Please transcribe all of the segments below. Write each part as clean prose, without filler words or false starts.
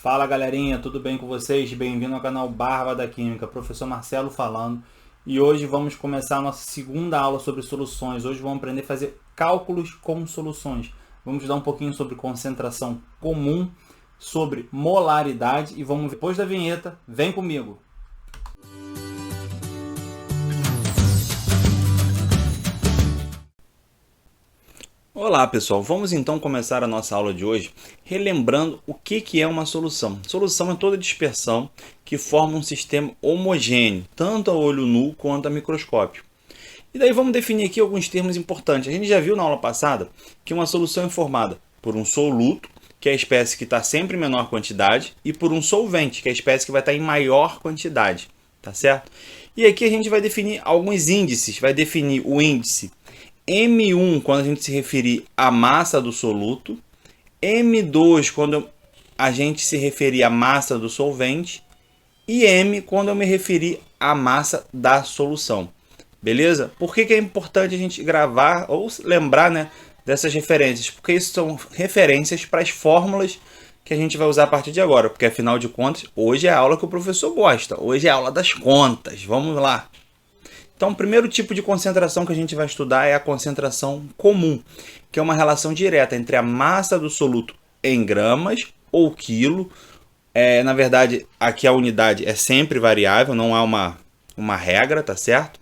Fala galerinha, tudo bem com vocês? Bem-vindo ao canal Barba da Química, professor Marcelo falando. E hoje vamos começar a nossa segunda aula sobre soluções. Hoje vamos aprender a fazer cálculos com soluções. Vamos dar um pouquinho sobre concentração comum, sobre molaridade e vamos depois da vinheta, vem comigo. Olá pessoal, vamos então começar a nossa aula de hoje relembrando o que é uma solução. Solução é toda dispersão que forma um sistema homogêneo, tanto a olho nu quanto a microscópio. E daí vamos definir aqui alguns termos importantes. A gente já viu na aula passada que uma solução é formada por um soluto, que é a espécie que está sempre em menor quantidade, e por um solvente, que é a espécie que vai estar em maior quantidade, tá certo? E aqui a gente vai definir alguns índices, vai definir o índice M1 quando a gente se referir à massa do soluto, M2 quando a gente se referir à massa do solvente e M quando eu me referir à massa da solução. Beleza? Por que é importante a gente gravar ou lembrar, né, dessas referências? Porque isso são referências para as fórmulas que a gente vai usar a partir de agora. Porque afinal de contas, hoje é a aula que o professor gosta. Hoje é a aula das contas. Vamos lá. Então, o primeiro tipo de concentração que a gente vai estudar é a concentração comum, que é uma relação direta entre a massa do soluto em gramas ou quilo. Na verdade, aqui a unidade é sempre variável, não há uma regra, tá certo?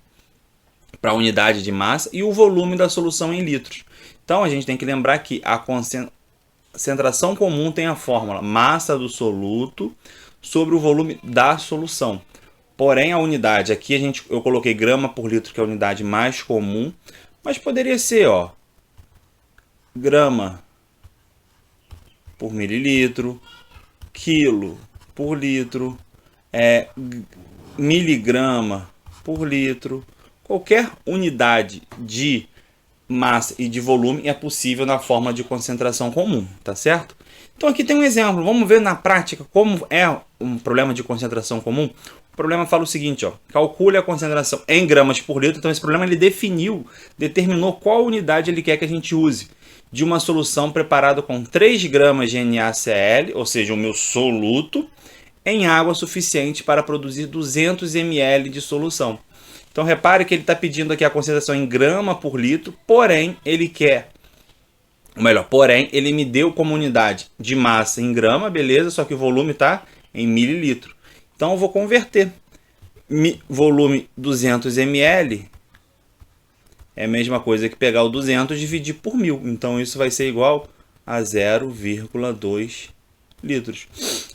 Para a unidade de massa e o volume da solução em litros. Então, a gente tem que lembrar que a concentração comum tem a fórmula massa do soluto sobre o volume da solução. Porém, a unidade, aqui eu coloquei grama por litro, que é a unidade mais comum, mas poderia ser, grama por mililitro, quilo por litro, miligrama por litro. Qualquer unidade de massa e de volume é possível na forma de concentração comum, tá certo? Então aqui tem um exemplo, vamos ver na prática como é um problema de concentração comum. O problema fala o seguinte, calcule a concentração em gramas por litro. Então esse problema ele determinou qual unidade ele quer que a gente use de uma solução preparada com 3 gramas de NaCl, ou seja, o meu soluto, em água suficiente para produzir 200 ml de solução. Então repare que ele está pedindo aqui a concentração em grama por litro, porém ele me deu como unidade de massa em grama, beleza, só que o volume está em mililitro. Então eu vou converter. Volume 200 ml é a mesma coisa que pegar o 200 e dividir por 1000. Então isso vai ser igual a 0,2 litros.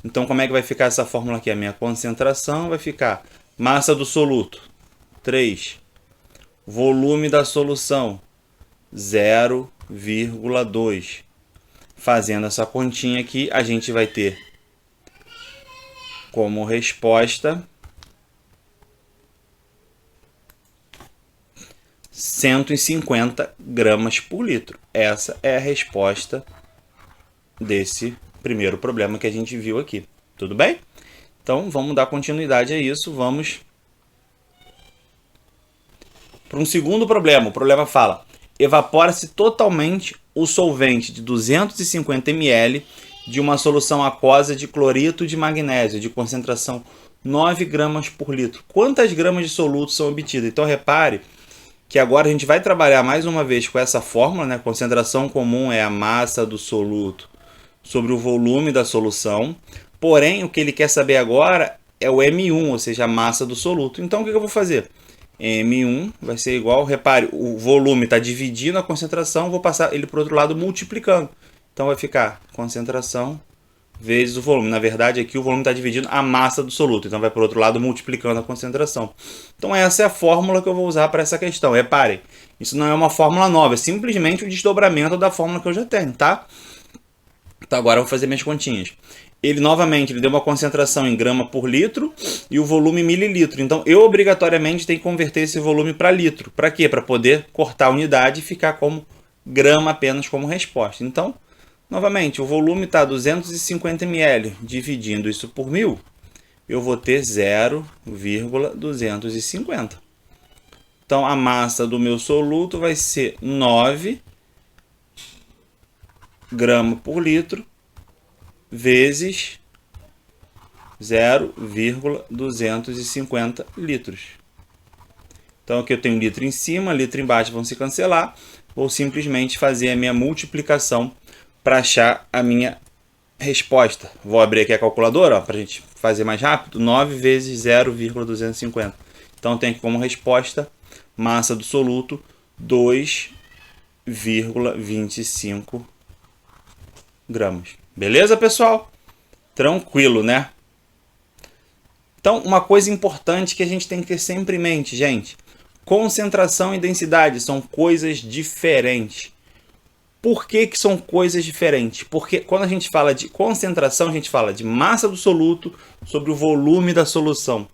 Então como é que vai ficar essa fórmula aqui? A minha concentração vai ficar massa do soluto, 3. Volume da solução, 0,2. Fazendo essa continha aqui, a gente vai ter como resposta 150 gramas por litro. Essa é a resposta desse primeiro problema que a gente viu aqui. Tudo bem? Então, vamos dar continuidade a isso. Vamos para um segundo problema. O problema fala: evapora-se totalmente o solvente de 250 ml de uma solução aquosa de cloreto de magnésio de concentração 9 gramas por litro. Quantas gramas de soluto são obtidas? Então repare que agora a gente vai trabalhar mais uma vez com essa fórmula, né? Concentração comum é a massa do soluto sobre o volume da solução. Porém, o que ele quer saber agora é o M1, ou seja, a massa do soluto. Então o que eu vou fazer? M1 vai ser igual, repare, o volume está dividindo a concentração, vou passar ele para o outro lado multiplicando. Então vai ficar concentração vezes o volume. Na verdade, aqui o volume está dividindo a massa do soluto, então vai para o outro lado multiplicando a concentração. Então essa é a fórmula que eu vou usar para essa questão. Reparem, isso não é uma fórmula nova, é simplesmente o desdobramento da fórmula que eu já tenho, tá? Então agora eu vou fazer minhas continhas. Ele novamente deu uma concentração em grama por litro e o volume em mililitro. Então eu obrigatoriamente tenho que converter esse volume para litro. Para quê? Para poder cortar a unidade e ficar como grama apenas como resposta. Então, novamente, o volume está 250 ml. Dividindo isso por 1000, eu vou ter 0,250. Então a massa do meu soluto vai ser 9 gramas por litro vezes 0,250 litros. Então aqui eu tenho litro em cima, litro embaixo vão se cancelar. Vou simplesmente fazer a minha multiplicação para achar a minha resposta. Vou abrir aqui a calculadora para a gente fazer mais rápido. 9 vezes 0,250. Então tem aqui como resposta massa do soluto 2,25 gramas. Beleza, pessoal? Tranquilo, né? Então, uma coisa importante que a gente tem que ter sempre em mente, gente. Concentração e densidade são coisas diferentes. Por que que são coisas diferentes? Porque quando a gente fala de concentração, a gente fala de massa do soluto sobre o volume da solução.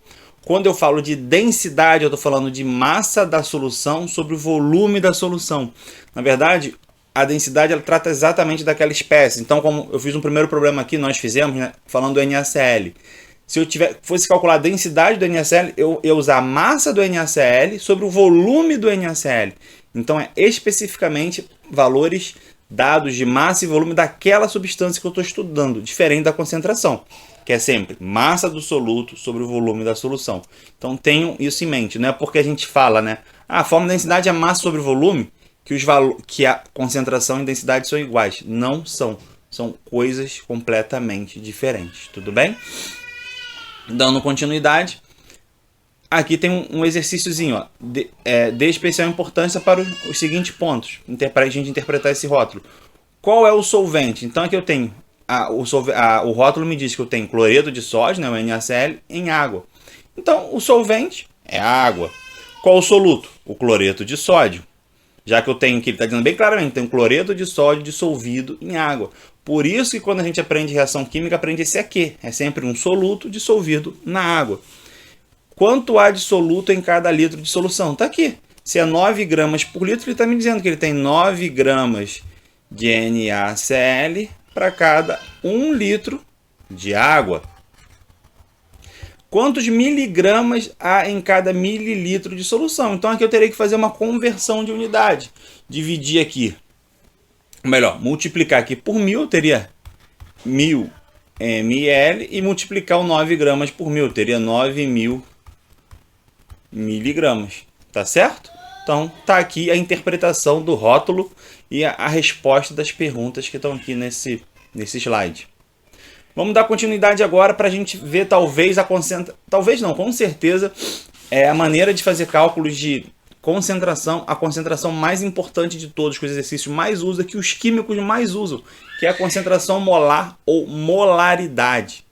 Quando eu falo de densidade, eu estou falando de massa da solução sobre o volume da solução. Na verdade, a densidade ela trata exatamente daquela espécie. Então, como eu fiz um primeiro problema aqui, nós fizemos, né, falando do NaCl. Se eu fosse calcular a densidade do NaCl, eu ia usar a massa do NaCl sobre o volume do NaCl. Então, é especificamente valores dados de massa e volume daquela substância que eu estou estudando, diferente da concentração, que é sempre massa do soluto sobre o volume da solução. Então, tenham isso em mente. Não é porque a gente fala, né? A fórmula de densidade é massa sobre volume, que a concentração e densidade são iguais. Não são. São coisas completamente diferentes. Tudo bem? Dando continuidade, aqui tem um exercíciozinho, ó, de especial importância para os seguintes pontos, para a gente interpretar esse rótulo. Qual é o solvente? Então aqui eu tenho, o rótulo me diz que eu tenho cloreto de sódio, né, o NaCl, em água. Então o solvente é a água. Qual o soluto? O cloreto de sódio. Já que eu tenho aqui, ele está dizendo bem claramente, tem um cloreto de sódio dissolvido em água. Por isso que quando a gente aprende reação química, aprende esse aqui. É sempre um soluto dissolvido na água. Quanto há de soluto em cada litro de solução? Está aqui. Se é 9 gramas por litro, ele está me dizendo que ele tem 9 gramas de NaCl para cada 1 litro de água. Quantos miligramas há em cada mililitro de solução? Então aqui eu terei que fazer uma conversão de unidade. Dividir aqui, melhor, multiplicar aqui por 1000, eu teria 1000 ml, e multiplicar o 9 gramas por 1000, eu teria 9.000 miligramas. Tá certo? Então tá aqui a interpretação do rótulo e a resposta das perguntas que estão aqui nesse slide. Vamos dar continuidade agora para a gente ver talvez com certeza, a maneira de fazer cálculos de concentração, a concentração mais importante de todos, que o exercício mais usa, que os químicos mais usam, que é a concentração molar ou molaridade.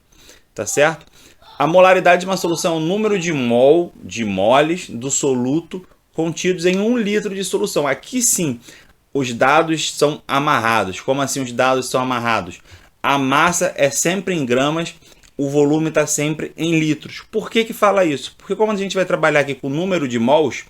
Tá certo? A molaridade de uma solução é o número de moles do soluto contidos em 1 litro de solução. Aqui sim, os dados são amarrados. Como assim os dados são amarrados? A massa é sempre em gramas, o volume está sempre em litros. Por que que fala isso? Porque como a gente vai trabalhar aqui com o número de mols,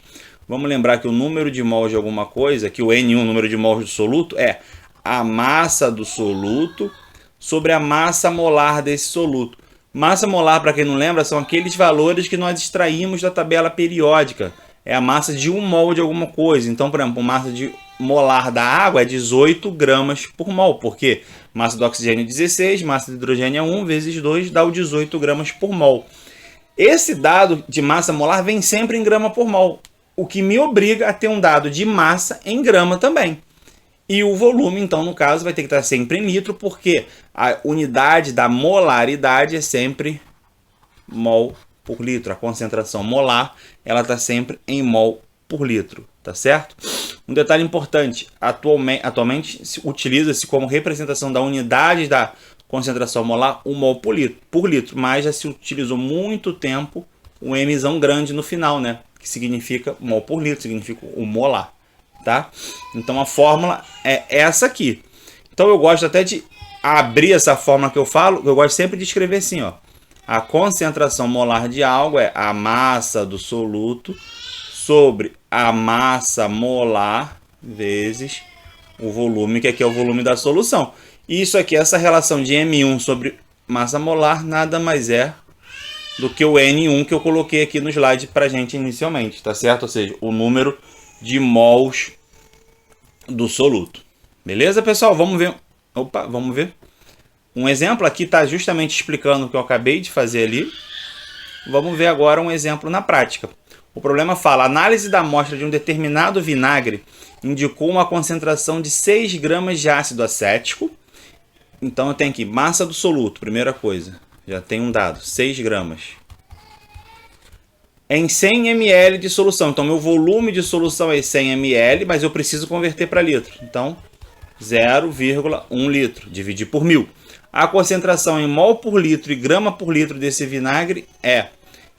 vamos lembrar que o número de mols de alguma coisa, que o N1, número de mols do soluto, é a massa do soluto sobre a massa molar desse soluto. Massa molar, para quem não lembra, são aqueles valores que nós extraímos da tabela periódica. É a massa de 1 mol de alguma coisa. Então, por exemplo, a massa molar da água é 18 gramas por mol. Por quê? Massa do oxigênio é 16, massa de hidrogênio é 1 vezes 2, dá o 18 gramas por mol. Esse dado de massa molar vem sempre em grama por mol, o que me obriga a ter um dado de massa em grama também. E o volume, então, no caso, vai ter que estar sempre em litro, porque a unidade da molaridade é sempre mol por litro. A concentração molar, ela está sempre em mol por litro, tá certo? Um detalhe importante, atualmente utiliza-se como representação da unidade da concentração molar o mol por litro, mas já se utilizou muito tempo o Mzão grande no final, né? Que significa mol por litro, significa o molar. Tá? Então a fórmula é essa aqui. Então eu gosto até de abrir essa fórmula que eu falo, eu gosto sempre de escrever assim, ó. A concentração molar de algo é a massa do soluto sobre a massa molar vezes o volume, que aqui é o volume da solução. E isso aqui, essa relação de M1 sobre massa molar, nada mais é do que o N1 que eu coloquei aqui no slide pra gente inicialmente, tá certo? Ou seja, o número de mols do soluto. Beleza, pessoal? Vamos ver. Opa, vamos ver. um exemplo. Aqui está justamente explicando o que eu acabei de fazer ali. Vamos ver agora um exemplo na prática. O problema fala: a análise da amostra de um determinado vinagre indicou uma concentração de 6 gramas de ácido acético. Então eu tenho aqui massa do soluto, primeira coisa. Já tem um dado, 6 gramas. Em 100 ml de solução. Então meu volume de solução é 100 ml, mas eu preciso converter para litro. Então 0,1 litro, dividir por 1000. A concentração em mol por litro e grama por litro desse vinagre é...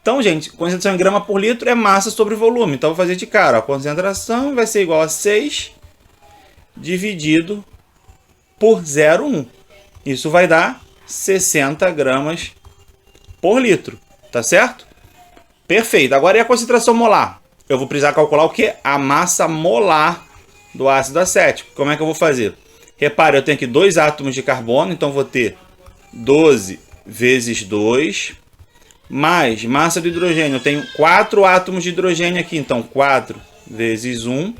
Então, gente, concentração em grama por litro é massa sobre volume. Então, eu vou fazer de cara. A concentração vai ser igual a 6 dividido por 0,1. Isso vai dar 60 gramas por litro. Tá certo? Perfeito. Agora, e a concentração molar? Eu vou precisar calcular o quê? A massa molar do ácido acético. Como é que eu vou fazer? Repare, eu tenho aqui 2 átomos de carbono. Então, vou ter 12 vezes 2... mais massa do hidrogênio. Eu tenho 4 átomos de hidrogênio aqui. Então, 4 vezes 1.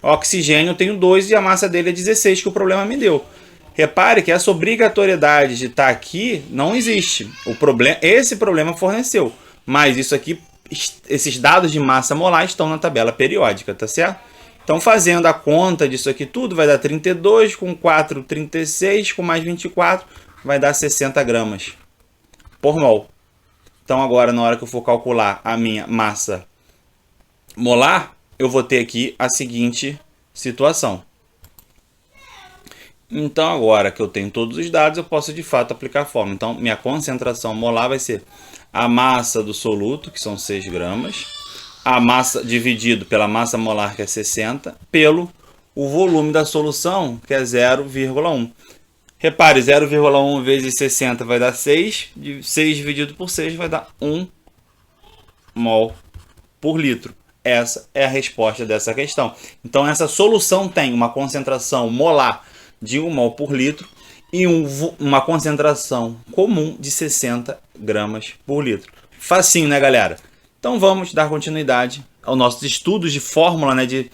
Oxigênio eu tenho 2 e a massa dele é 16, que o problema me deu. Repare que essa obrigatoriedade de estar aqui não existe. Esse problema forneceu. Mas isso aqui, esses dados de massa molar estão na tabela periódica, tá certo? Então, fazendo a conta disso aqui tudo, vai dar 32, com 4, 36, com mais 24, vai dar 60 gramas por mol. Então, agora, na hora que eu for calcular a minha massa molar, eu vou ter aqui a seguinte situação. Então, agora que eu tenho todos os dados, eu posso, de fato, aplicar a fórmula. Então, minha concentração molar vai ser a massa do soluto, que são 6 gramas, a massa dividido pela massa molar, que é 60, pelo o volume da solução, que é 0,1. Repare, 0,1 vezes 60 vai dar 6. 6 dividido por 6 vai dar 1 mol por litro. Essa é a resposta dessa questão. Então, essa solução tem uma concentração molar de 1 mol por litro e uma concentração comum de 60 gramas por litro. Facinho, né, galera? Então, vamos dar continuidade aos nossos estudos de fórmula, né, de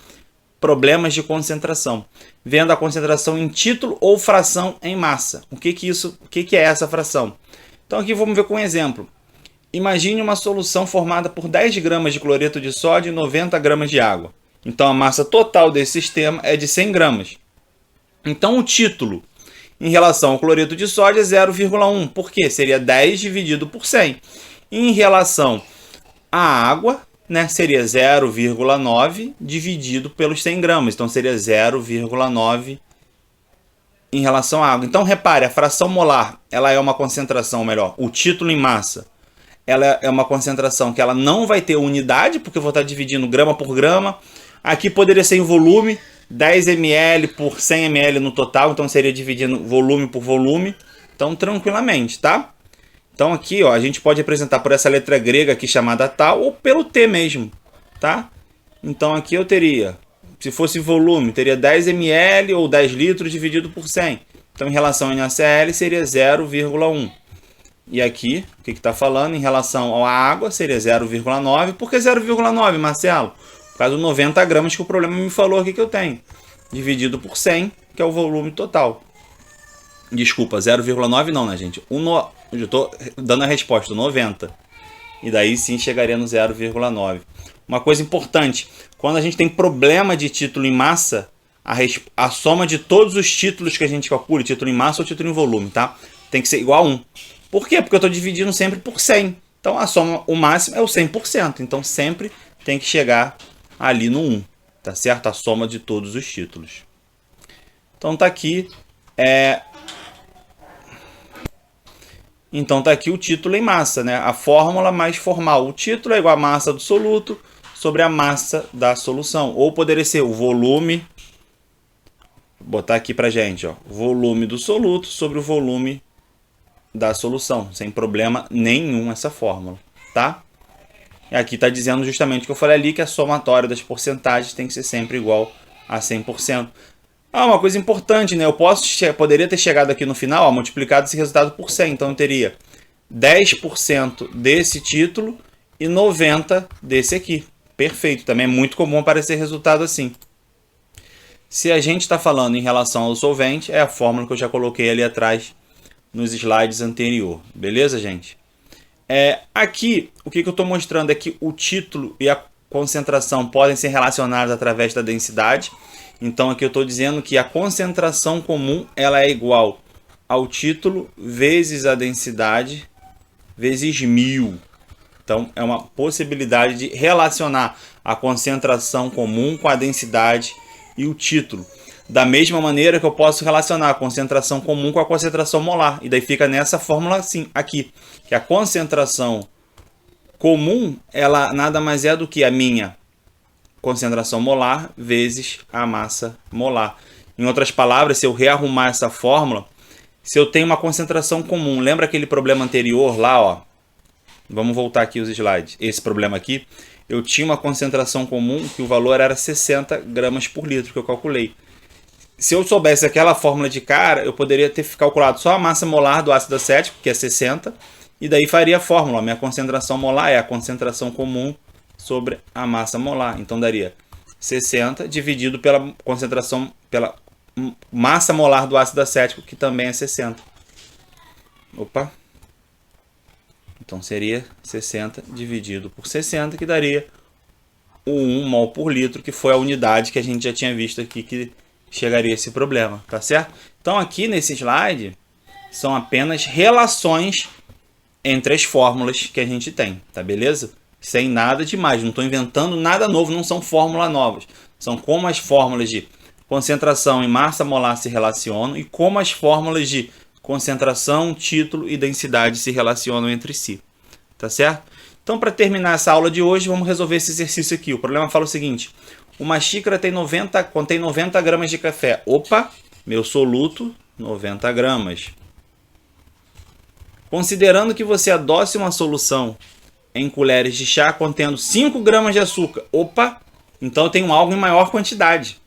problemas de concentração, vendo a concentração em título ou fração em massa. O que é essa fração? Então aqui vamos ver com um exemplo. Imagine uma solução formada por 10 gramas de cloreto de sódio e 90 gramas de água. Então a massa total desse sistema é de 100 gramas. Então o título em relação ao cloreto de sódio é 0,1. Por quê? Seria 10 dividido por 100. Em relação à água, né, seria 0,9 dividido pelos 100 gramas. Então, seria 0,9 em relação à água. Então, repare, a fração molar, ela é uma concentração, melhor, o título em massa, ela é uma concentração que ela não vai ter unidade, porque eu vou estar dividindo grama por grama. Aqui poderia ser em volume, 10 ml por 100 ml no total. Então, seria dividindo volume por volume. Então, tranquilamente, tá? Então aqui, ó, a gente pode representar por essa letra grega aqui chamada tal ou pelo T mesmo, tá? Então aqui eu teria, se fosse volume, teria 10 ml ou 10 litros dividido por 100. Então em relação a NaCl seria 0,1. E aqui, o que está falando? Em relação à água seria 0,9. Por que 0,9, Marcelo? Por causa dos 90 gramas que o problema me falou aqui que eu tenho. Dividido por 100, que é o volume total. Desculpa, 0,9 não, né, gente? Eu estou dando a resposta, 90. E daí sim chegaria no 0,9. Uma coisa importante, quando a gente tem problema de título em massa, a soma de todos os títulos que a gente calcula, título em massa ou título em volume, tá? Tem que ser igual a 1. Por quê? Porque eu estou dividindo sempre por 100. Então a soma, o máximo é o 100%. Então sempre tem que chegar ali no 1, tá certo? A soma de todos os títulos. Então tá aqui... Então, está aqui o título em massa, né? A fórmula mais formal. O título é igual a massa do soluto sobre a massa da solução. Ou poderia ser o volume, vou botar aqui para gente, ó, volume do soluto sobre o volume da solução. Sem problema nenhum essa fórmula, tá? E aqui está dizendo justamente o que eu falei ali, que a somatória das porcentagens tem que ser sempre igual a 100%. Uma coisa importante, né? Eu poderia ter chegado aqui no final, multiplicado esse resultado por 100. Então, eu teria 10% desse título e 90% desse aqui. Perfeito. Também é muito comum aparecer resultado assim. Se a gente está falando em relação ao solvente, é a fórmula que eu já coloquei ali atrás nos slides anterior. Beleza, gente? Aqui, o que eu estou mostrando é que o título e a concentração podem ser relacionados através da densidade. Então, aqui eu estou dizendo que a concentração comum ela é igual ao título vezes a densidade vezes 1000. Então, é uma possibilidade de relacionar a concentração comum com a densidade e o título. Da mesma maneira que eu posso relacionar a concentração comum com a concentração molar. E daí fica nessa fórmula assim, aqui. Que a concentração comum, ela nada mais é do que a minha concentração molar vezes a massa molar. Em outras palavras, se eu rearrumar essa fórmula, se eu tenho uma concentração comum, lembra aquele problema anterior lá, ó? Vamos voltar aqui os slides. Esse problema aqui, eu tinha uma concentração comum que o valor era 60 gramas por litro, que eu calculei. Se eu soubesse aquela fórmula de cara, eu poderia ter calculado só a massa molar do ácido acético, que é 60, e daí faria a fórmula. A minha concentração molar é a concentração comum sobre a massa molar. Então daria 60 dividido pela concentração, pela massa molar do ácido acético, que também é 60. Opa! Então seria 60 dividido por 60, que daria o 1 mol por litro, que foi a unidade que a gente já tinha visto aqui que chegaria a esse problema, tá certo? Então aqui nesse slide são apenas relações entre as fórmulas que a gente tem, tá beleza? Sem nada demais, não estou inventando nada novo, não são fórmulas novas. São como as fórmulas de concentração e massa molar se relacionam e como as fórmulas de concentração, título e densidade se relacionam entre si, tá certo? Então, para terminar essa aula de hoje, vamos resolver esse exercício aqui. O problema fala o seguinte: uma xícara contém 90 gramas de café. Opa, meu soluto, 90 gramas. Considerando que você adoce uma solução em colheres de chá contendo 5 gramas de açúcar. Opa, então eu tenho algo em maior quantidade.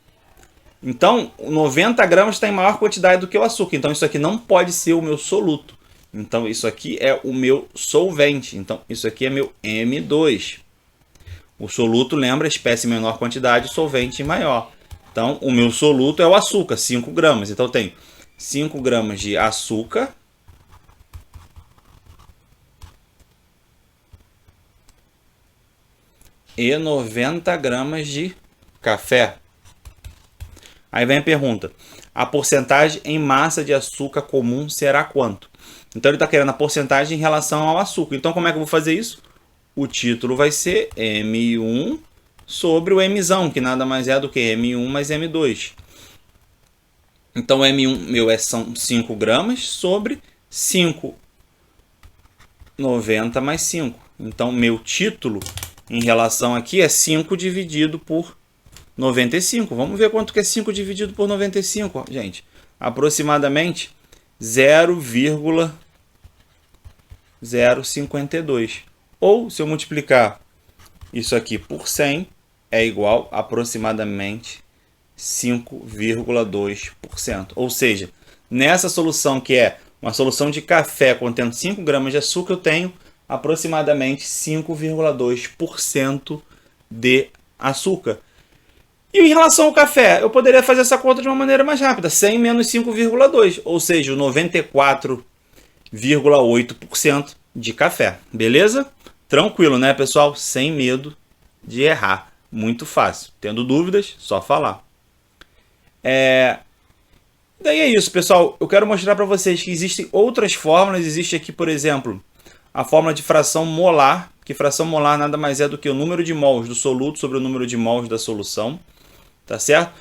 Então, 90 gramas está em maior quantidade do que o açúcar. Então, isso aqui não pode ser o meu soluto. Então, isso aqui é o meu solvente. Então, isso aqui é meu M2. O soluto, lembra, espécie em menor quantidade, solvente maior. Então, o meu soluto é o açúcar, 5 gramas. Então, eu tenho 5 gramas de açúcar e 90 gramas de café. Aí vem a pergunta: a porcentagem em massa de açúcar comum será quanto? Então ele está querendo a porcentagem em relação ao açúcar. Então como é que eu vou fazer isso? O título vai ser M1 sobre o Mzão, que nada mais é do que M1 mais M2. Então M1 meu são 5 gramas sobre 5, 90 mais 5. Então meu título em relação aqui é 5 dividido por 95. Vamos ver quanto que é 5 dividido por 95, gente. Aproximadamente 0,052. Ou, se eu multiplicar isso aqui por 100, é igual a aproximadamente 5,2%. Ou seja, nessa solução que é uma solução de café contendo 5 gramas de açúcar, eu tenho aproximadamente 5,2% de açúcar. E em relação ao café, eu poderia fazer essa conta de uma maneira mais rápida. 100 menos 5,2, ou seja, 94,8% de café. Beleza? Tranquilo, né, pessoal? Sem medo de errar. Muito fácil. Tendo dúvidas, só falar. Daí é isso, pessoal. Eu quero mostrar para vocês que existem outras fórmulas. Existe aqui, por exemplo, a fórmula de fração molar, que fração molar nada mais é do que o número de mols do soluto sobre o número de mols da solução. Tá certo?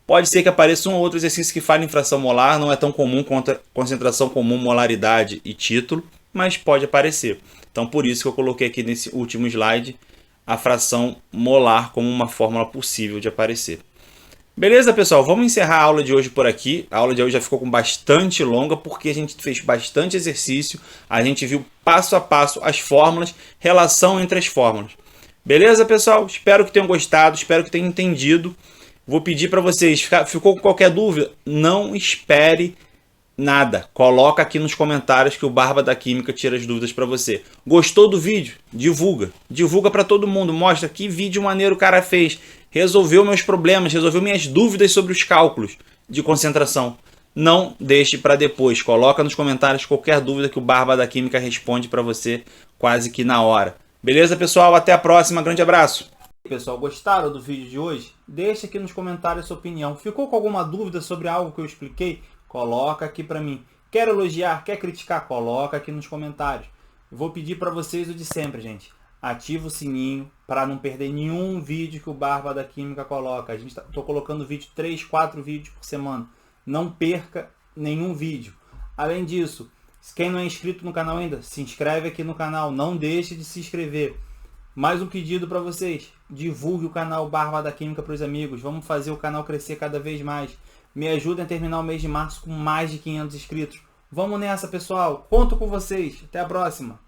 Pode ser que apareça um ou outro exercício que fale em fração molar, não é tão comum quanto a concentração comum, molaridade e título, mas pode aparecer. Então, por isso que eu coloquei aqui nesse último slide a fração molar como uma fórmula possível de aparecer. Beleza, pessoal? Vamos encerrar a aula de hoje por aqui. A aula de hoje já ficou com bastante longa, porque a gente fez bastante exercício, a gente viu passo a passo as fórmulas, relação entre as fórmulas. Beleza, pessoal? Espero que tenham gostado, espero que tenham entendido. Vou pedir para vocês, ficou com qualquer dúvida? Não espere nada. Coloca aqui nos comentários que o Barba da Química tira as dúvidas para você. Gostou do vídeo? Divulga. Divulga para todo mundo. Mostra que vídeo maneiro o cara fez. Resolveu meus problemas, resolveu minhas dúvidas sobre os cálculos de concentração. não deixe para depois. Coloca nos comentários qualquer dúvida que o Barba da Química responde para você quase que na hora. Beleza, pessoal? Até a próxima. Grande abraço. Pessoal, gostaram do vídeo de hoje? Deixa aqui nos comentários a sua opinião. Ficou com alguma dúvida sobre algo que eu expliquei? Coloca aqui para mim. Quer elogiar, quer criticar? Coloca aqui nos comentários. Eu vou pedir para vocês o de sempre, gente. Ativa o sininho para não perder nenhum vídeo que o Barba da Química coloca. Tô colocando vídeo 3, 4 vídeos por semana. Não perca nenhum vídeo. Além disso, quem não é inscrito no canal ainda, se inscreve aqui no canal. Não deixe de se inscrever. Mais um pedido para vocês. Divulgue o canal Barba da Química para os amigos. Vamos fazer o canal crescer cada vez mais. Me ajudem a terminar o mês de março com mais de 500 inscritos. Vamos nessa, pessoal. Conto com vocês. Até a próxima.